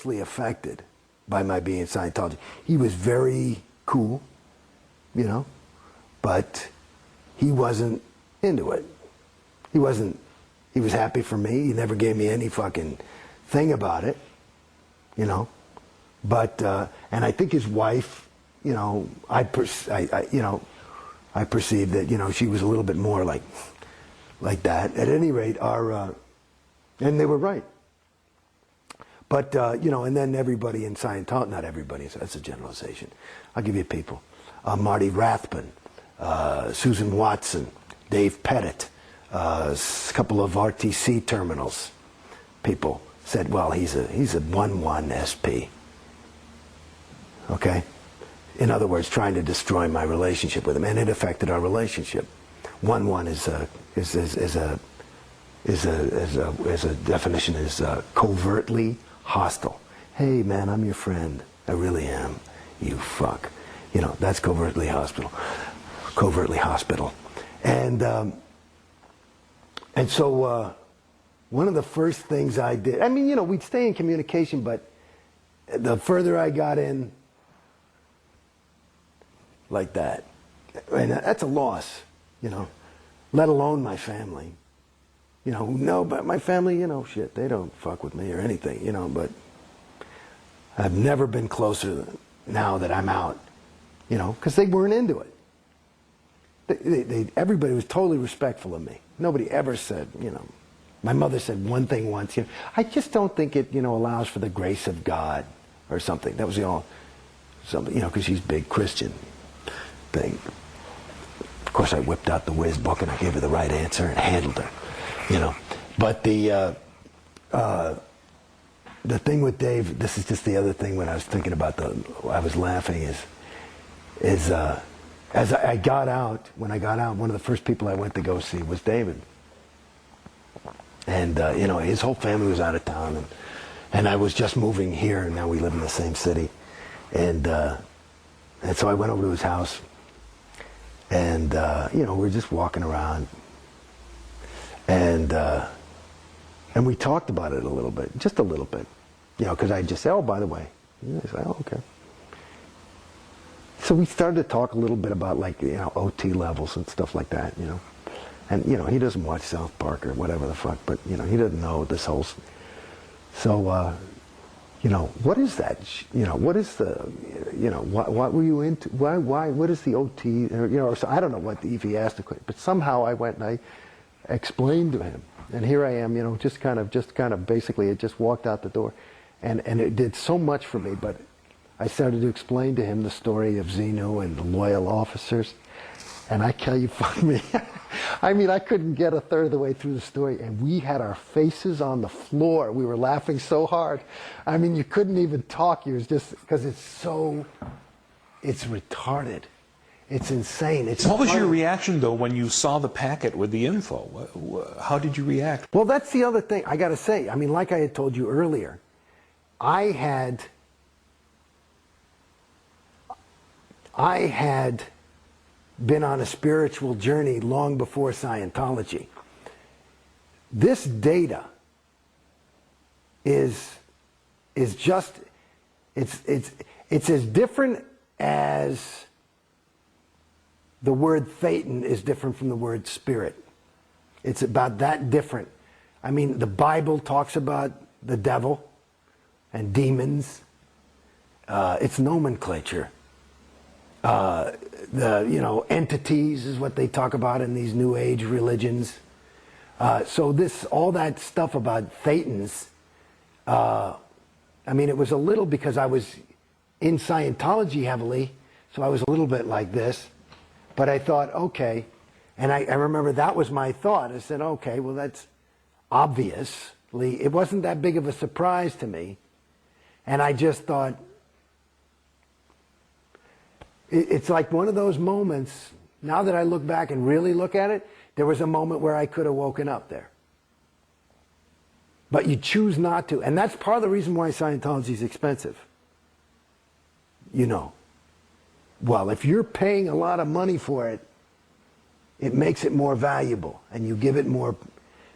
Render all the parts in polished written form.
adversely affected by my being in Scientology. He was very cool, you know, but he wasn't into it. He was happy for me. He never gave me any fucking thing about it, you know. But, and I think his wife, you know, I perceived that, you know, she was a little bit more like that. At any rate, and they were right. But, you know, and then everybody in Scientology, not everybody, that's a generalization. I'll give you people. Marty Rathbun, Susan Watson, Dave Pettit, a couple of RTC terminals people said, well, he's a 1-1 SP. Okay? In other words, trying to destroy my relationship with him, and it affected our relationship. 1-1 is a definition is covertly hostile. Hey man, I'm your friend. I really am. You fuck. You know, that's covertly hospital. Covertly hospital. And so one of the first things I did, I mean, you know, we'd stay in communication, but the further I got in, like that, and that's a loss, you know, let alone my family. You know, no, but my family, you know, shit, they don't fuck with me or anything, you know, but I've never been closer now that I'm out, you know, because they weren't into it. Everybody was totally respectful of me. Nobody ever said, you know, my mother said one thing once, you know, I just don't think it, you know, allows for the grace of God or something. That was, you know, something, you know, because she's big Christian thing. Of course, I whipped out the whiz book and I gave her the right answer and handled her, you know. But the thing with Dave, this is just the other thing when I was thinking about I was laughing is as I got out, when I got out, one of the first people I went to go see was David. And, you know, his whole family was out of town, and I was just moving here, and now we live in the same city. And so I went over to his house, and, you know, we were just walking around, and we talked about it a little bit, just a little bit, you know, because I just said, oh, by the way. And I said, oh, okay. So we started to talk a little bit about, like, you know, OT levels and stuff like that, you know. And, you know, he doesn't watch South Park or whatever the fuck, but, you know, he doesn't know this whole... So, you know, what is that? You know, what is the, you know, what were you into? Why, what is the OT? Or, you know, so I don't know what if he asked the question, but somehow I went and I explained to him. And here I am, you know, just kind of basically it just walked out the door. And it did so much for me, but I started to explain to him the story of Xenu and the loyal officers. And I tell you, fuck me. I mean, I couldn't get a third of the way through the story, and we had our faces on the floor. We were laughing so hard. I mean, you couldn't even talk. You was just, because it's retarded. It's insane. What was your reaction, though, when you saw the packet with the info? How did you react? Well, that's the other thing. I got to say, I mean, like I had told you earlier, I had been on a spiritual journey long before Scientology. This data is just, it's as different as the word Thetan is different from the word spirit. It's about that different. I mean, the Bible talks about the devil and demons. It's nomenclature. You know, entities is what they talk about in these New Age religions. So all that stuff about Thetans, I mean, it was a little because I was in Scientology heavily, so I was a little bit like this. But I thought, okay, and I remember that was my thought. I said, okay, well, that's obviously, it wasn't that big of a surprise to me. And I just thought, it's like one of those moments, now that I look back and really look at it, there was a moment where I could have woken up there. But you choose not to. And that's part of the reason why Scientology is expensive. You know. Well, if you're paying a lot of money for it, it makes it more valuable. And you give it more...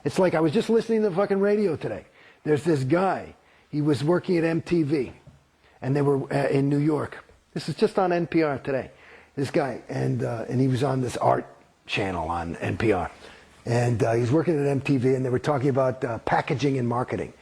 It's like I was just listening to the fucking radio today. There's this guy. He was working at MTV, and they were in New York. This is just on NPR today. This guy, and he was on this art channel on NPR. And he was working at MTV, and they were talking about packaging and marketing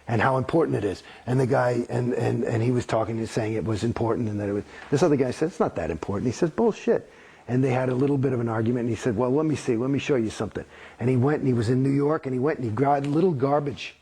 and how important it is. And the guy, and he was talking and saying it was important, and that it was, this other guy said, it's not that important. He says, bullshit. And they had a little bit of an argument, and he said, well, let me see, let me show you something. And he went, and he was in New York, and he went and he grabbed little garbage,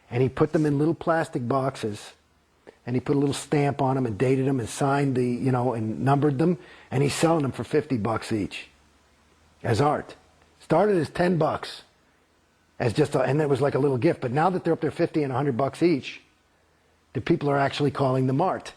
and he put them in little plastic boxes, and he put a little stamp on them and dated them and signed the, you know, and numbered them, and he's selling them for $50 each as art. Started as $10 as just a, and it was like a little gift, but now that they're up there $50 and $100 each, the people are actually calling them art.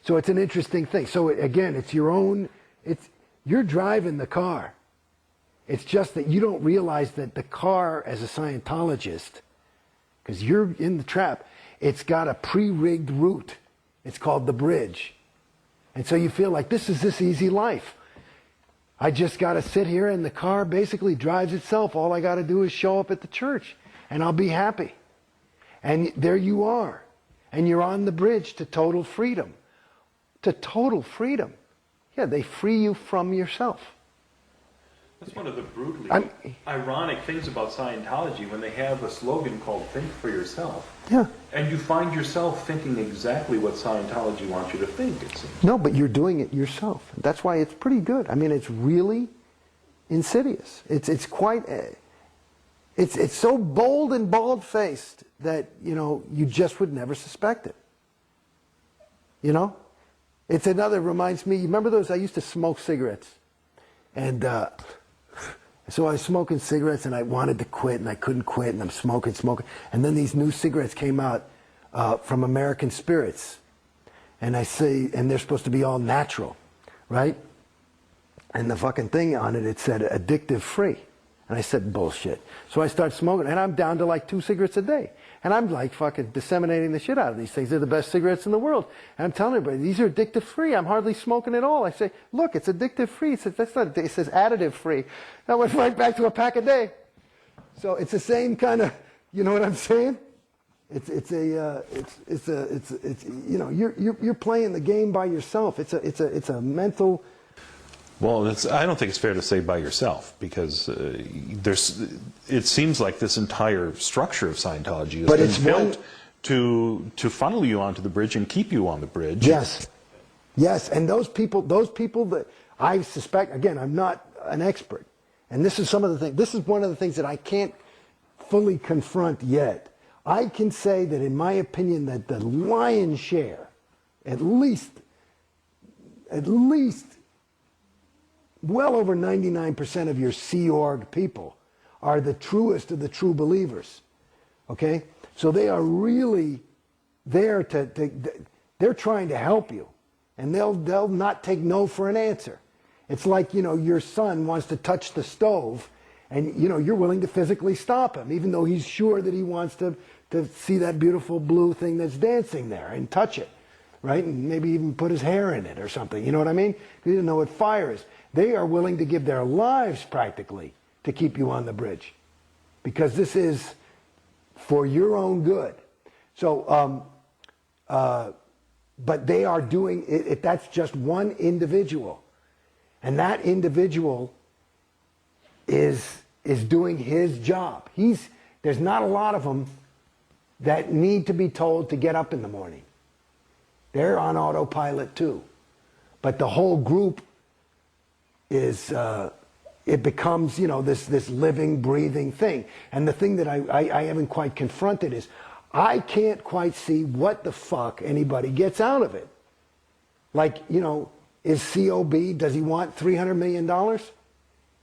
So it's an interesting thing. So again, it's your own, you're driving the car. It's just that you don't realize that the car, as a Scientologist, because you're in the trap, it's got a pre-rigged route. It's called the bridge. And so you feel like this is this easy life. I just got to sit here and the car basically drives itself. All I got to do is show up at the church and I'll be happy. And there you are. And you're on the bridge to total freedom. To total freedom. Yeah, they free you from yourself. That's one of the brutally ironic things about Scientology, when they have a slogan called "Think for Yourself." Yeah. And you find yourself thinking exactly what Scientology wants you to think, it seems. No, but you're doing it yourself. That's why it's pretty good. I mean, it's really insidious. It's quite, it's so bold and bald-faced that, you know, you just would never suspect it. You know? It's another, reminds me, you remember those, I used to smoke cigarettes. And so I was smoking cigarettes and I wanted to quit and I couldn't quit, and I'm smoking. And then these new cigarettes came out from American Spirits. And I say, and they're supposed to be all natural, right? And the fucking thing on it, it said addictive free. And I said, bullshit. So I start smoking, and I'm down to like 2 cigarettes a day. And I'm like fucking disseminating the shit out of these things. They're the best cigarettes in the world. And I'm telling everybody, these are addictive free. I'm hardly smoking at all. I say, look, it's addictive free. It says, that's not, it says additive free. I went right back to a pack a day. So it's the same kind of, you know what I'm saying? It's you know, you're playing the game by yourself. It's a mental. Well, I don't think it's fair to say by yourself, because it seems like this entire structure of Scientology has been built to funnel you onto the bridge and keep you on the bridge. Yes, yes, and those people that I suspect, again, I'm not an expert, and this is some of the things. This is one of the things that I can't fully confront yet. I can say that, in my opinion, that the lion's share, at least. Well over 99% of your Sea Org people are the truest of the true believers. Okay? So they are really there they're trying to help you. And they'll not take no for an answer. It's like, you know, your son wants to touch the stove, and, you know, you're willing to physically stop him, even though he's sure that he wants to see that beautiful blue thing that's dancing there and touch it. Right? And maybe even put his hair in it or something. You know what I mean? He doesn't know what fire is. They are willing to give their lives practically to keep you on the bridge, because this is for your own good. So, but they are doing it. That's just one individual, and that individual is doing his job. There's not a lot of them that need to be told to get up in the morning. They're on autopilot too, but the whole group is, it becomes, you know, this living, breathing thing. And the thing that I haven't quite confronted is, I can't quite see what the fuck anybody gets out of it. Like, you know, is COB, does he want $300 million?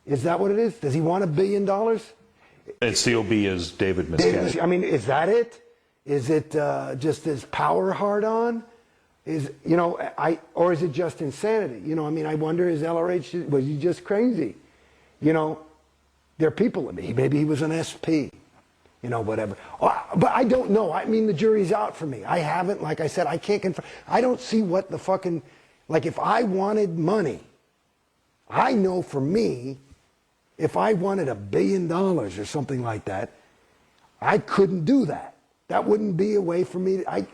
Is that what it is? Does he want $1 billion? And COB is David Miscavige. I mean, is that it? Is it just this power hard-on? Is, you know, or is it just insanity? You know, I mean, I wonder, is LRH, was he just crazy? You know, there are people, maybe he was an SP, you know, whatever. But I don't know. I mean, the jury's out for me. I haven't, like I said, I can't confirm. I don't see what the fucking, like, if I wanted money, I know for me, if I wanted $1 billion or something like that, I couldn't do that. That wouldn't be a way for me to,